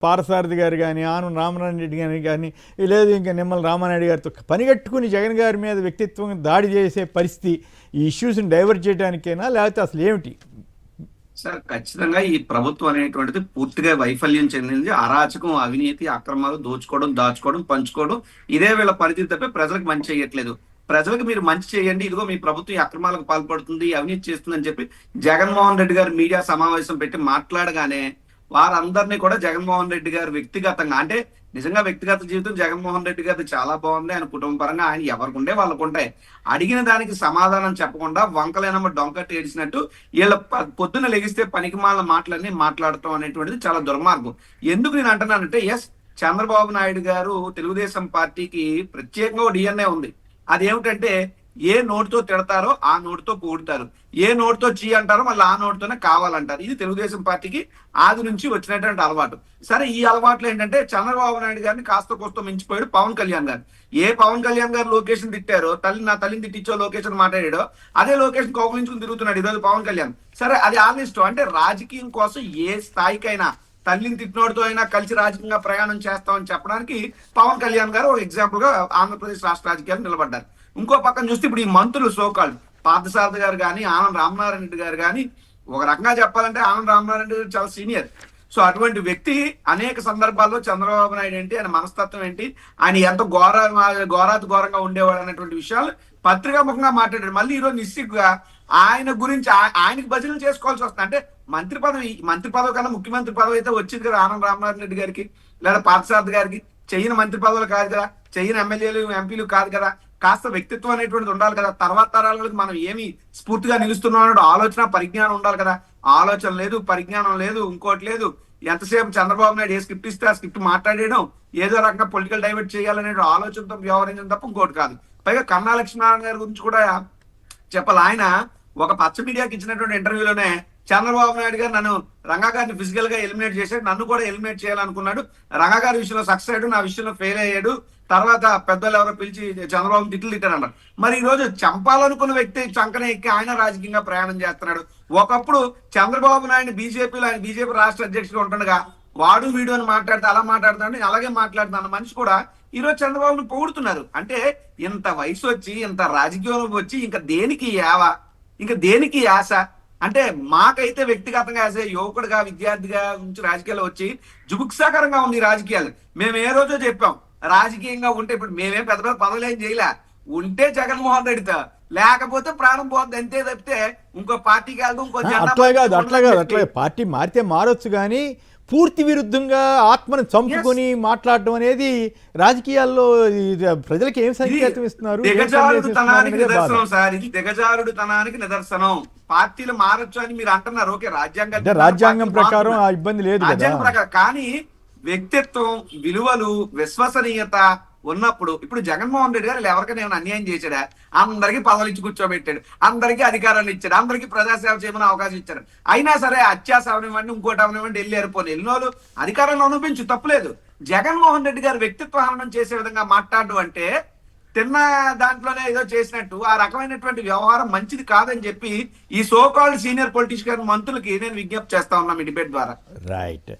పారసారథి గారు కానీ, ఆనం రామనారాయణ రెడ్డి గారిని కానీ, లేదు ఇంకా నిమ్మల రామానాయుడు గారితో పనిగట్టుకుని జగన్ గారి మీద వ్యక్తిత్వం దాడి చేసే పరిస్థితి ఈ ఇష్యూస్ని డైవర్ట్ చేయడానికైనా, లేకపోతే అసలు ఏమిటి? సార్ ఖచ్చితంగా ఈ ప్రభుత్వం అనేటువంటిది పూర్తిగా వైఫల్యం చెందింది. అరాచకం, అవినీతి, అక్రమాలు, దోచుకోవడం, దాచుకోవడం, పంచుకోవడం, ఇదే వీళ్ళ పరిధి తప్ప ప్రజలకు మంచి చేయట్లేదు. ప్రజలకు మీరు మంచి చేయండి, ఇదిగో మీ ప్రభుత్వం ఈ అక్రమాలకు పాల్పడుతుంది, అవినీతి చేస్తుందని చెప్పి జగన్మోహన్ రెడ్డి గారు మీడియా సమావేశం పెట్టి మాట్లాడగానే వారందరినీ కూడా జగన్మోహన్ రెడ్డి గారు వ్యక్తిగతంగా, అంటే నిజంగా వ్యక్తిగత జీవితం జగన్మోహన్ రెడ్డి గారిది చాలా బాగుంది. ఆయన కుటుంబ పరంగా ఆయన ఎవరికి ఉండే వాళ్ళకు ఉంటాయి. అడిగిన దానికి సమాధానం చెప్పకుండా వంకలేనమ్మ డొంకట్టి ఏడిచినట్టు వీళ్ళ పొద్దున్న లెగిస్తే పనికి మాల మాటలన్నీ మాట్లాడటం అనేటువంటిది చాలా దుర్మార్గం. ఎందుకు నేను అంటున్నానంటే, ఎస్, చంద్రబాబు నాయుడు గారు తెలుగుదేశం పార్టీకి ప్రత్యేకంగా డిఎన్ఏ ఉంది. అదేమిటంటే, ఏ నోటితో తిడతారో ఆ నోటితో పొగుడుతారు, ఏ నోటితో చీ అంటారో మళ్ళీ ఆ నోటితోనే కావాలంటారు. ఇది తెలుగుదేశం పార్టీకి ఆది నుంచి వచ్చినటువంటి అలవాటు. సరే, ఈ అలవాట్లు ఏంటంటే చంద్రబాబు నాయుడు గారిని కాస్త కోస్త మించిపోయాడు పవన్ కళ్యాణ్ గారు. ఏ పవన్ కళ్యాణ్ గారు లొకేషన్ తిట్టారో, నా తల్లిని తిట్టించో లొకేషన్ మాట్లాడాడో అదే లొకేషన్ కౌగులించుకుని తిరుగుతున్నాడు ఈరోజు పవన్ కళ్యాణ్. సరే, అది ఆర్నిస్ట్. అంటే రాజకీయం కోసం ఏ స్థాయికైనా తల్లిని తిట్టినోడితో అయినా కలిసి రాజకీయంగా ప్రయాణం చేస్తామని చెప్పడానికి పవన్ కళ్యాణ్ గారు ఒక ఎగ్జాంపుల్ గా ఆంధ్రప్రదేశ్ రాష్ట్ర రాజకీయాలు నిలబడ్డారు. ఇంకో పక్కన చూస్తే ఇప్పుడు ఈ మంత్రులు సోకాళ్ళు పార్థసారథి గారు కానీ, ఆనం రామనారాయణ రెడ్డి గారు కానీ, ఒక రకంగా చెప్పాలంటే ఆనం రామనారాయణ రెడ్డి గారు చాలా సీనియర్. సో అటువంటి వ్యక్తి అనేక సందర్భాల్లో చంద్రబాబు నాయుడు ఏంటి, ఆయన మనస్తత్వం ఏంటి, ఆయన ఎంత ఘోరాతి ఘోరంగా ఉండేవాడు అనేటువంటి విషయాలు పత్రికాముఖంగా మాట్లాడాడు. మళ్ళీ ఈరోజు నిశ్చిగ్గా ఆయన గురించి ఆయనకి భజనలు చేసుకోవాల్సి వస్తుంది. అంటే మంత్రి పదవి కన్నా ముఖ్యమంత్రి పదవి అయితే వచ్చింది కదా ఆనం రామనారాయణ రెడ్డి గారికి లేదా పార్థసారథి గారికి. చెయ్యని మంత్రి పదవులు కాదు కదా, చెయ్యని ఎమ్మెల్యేలు ఎంపీలు కాదు కదా. కాస్త వ్యక్తిత్వం అనేటువంటిది ఉండాలి కదా. తర్వాత తరాలకు మనం ఏమి స్ఫూర్తిగా నిలుస్తున్నాం అనే ఆలోచన పరిజ్ఞానం ఉండాలి కదా. ఆలోచన లేదు, పరిజ్ఞానం లేదు, ఇంకోటి లేదు. ఎంతసేపు చంద్రబాబు నాయుడు ఏ స్క్రిప్ట్ ఇస్తే ఆ స్క్రిప్ట్ మాట్లాడేయడం, ఏదో రకంగా పొలిటికల్ డైవర్ట్ చేయాలనే ఆలోచనతో వ్యవహరించడం తప్ప ఇంకోటి కాదు. పైగా కన్నా లక్ష్మీనారాయణ గారి గురించి కూడా చెప్పాలి. ఆయన ఒక పచ్చ మీడియాకి ఇచ్చినటువంటి ఇంటర్వ్యూలోనే చంద్రబాబు నాయుడు గారు నన్ను రంగా గారిని ఫిజికల్ గా ఎలిమినేట్ చేశాడు, నన్ను కూడా ఎలిమినేట్ చేయాలనుకున్నాడు, రంగా గారి విషయంలో సక్సెస్ అయ్యాడు, నా విషయంలో ఫెయిల్ అయ్యాడు, తర్వాత పెద్దలు ఎవరో పిలిచి చంద్రబాబు తిట్లు తిట్టారన్నారు. మరి ఈ రోజు చంపాలనుకున్న వ్యక్తి చంకన ఎక్కి ఆయన రాజకీయంగా ప్రయాణం చేస్తున్నాడు. ఒకప్పుడు చంద్రబాబు నాయుడు బీజేపీలో, ఆయన బీజేపీ రాష్ట్ర అధ్యక్షుడు ఉంటుండగా వాడు వీడు అని మాట్లాడితే అలా మాట్లాడుతున్నాడు, అలాగే మాట్లాడుతున్న మనిషి కూడా ఈ రోజు చంద్రబాబును పొగుడుతున్నారు. అంటే ఇంత వయసు వచ్చి, ఇంత రాజకీయంలోకి వచ్చి ఇంకా దేనికి యావ, ఇంకా దేనికి యాస? అంటే మాకైతే వ్యక్తిగతంగా యాసే యువకుడిగా, విద్యార్థిగా నుంచి రాజకీయాల్లో వచ్చి జుగుప్సాకరంగా ఉంది ఈ రాజకీయాలు. మేము ఏ రోజో చెప్పాం, రాజకీయంగా ఉంటే ఇప్పుడు మేమేం పెద్ద పెద్ద పదవులు ఏం చేయలే, ఉంటే జగన్మోహన్ రెడ్డితో, లేకపోతే ప్రాణం పోద్ది అంతే తప్పితే ఇంకో పార్టీకి వెళ్దాం, ఇంకో అట్లా పార్టీ మారితే మారొచ్చు కానీ పూర్తి విరుద్ధంగా ఆత్మను చంపుకొని మాట్లాడడం అనేది రాజకీయాల్లో ప్రజలకు ఏం సంకేతం ఇస్తున్నారు? దిగజారుడుతనానికి నిదర్శనం సార్, ఇది దిగజారుడుతనానికి నిదర్శనం. పార్టీలు మారొచ్చు అని మీరు అంటున్నారు, ఓకే, రాజ్యాంగం ప్రకారం ఆ ఇబ్బంది లేదు, రాజ్యాంగం ప్రకారం. కానీ వ్యక్తిత్వం, విలువలు, విశ్వసనీయత ఉన్నప్పుడు ఇప్పుడు జగన్మోహన్ రెడ్డి గారు ఎవరికైనా ఏమైనా అన్యాయం చేశాడా? అందరికీ పదవులు ఇచ్చి కూర్చోబెట్టాడు, అందరికీ అధికారాలు ఇచ్చాడు, అందరికీ ప్రజాసేవ చేయమని అవకాశం ఇచ్చారు. అయినా సరే అత్యాస అవనివ్వండి, ఇంకోటి అవనివ్వండి, వెళ్ళారు. పోనీ ఎన్నోళ్ళు అధికారంలో అనుభవించు, తప్పులేదు. జగన్మోహన్ రెడ్డి గారు వ్యక్తిత్వ హననం చేసే విధంగా మాట్లాడడం అంటే తిన్న దాంట్లోనే ఏదో చేసినట్టు, ఆ రకమైనటువంటి వ్యవహారం మంచిది కాదని చెప్పి ఈ సోకాల్డ్ సీనియర్ పొలిటీషియన్ మంత్రులకి నేను విజ్ఞప్తి చేస్తా ఉన్నా మీ డిబేట్ ద్వారా. రైట్.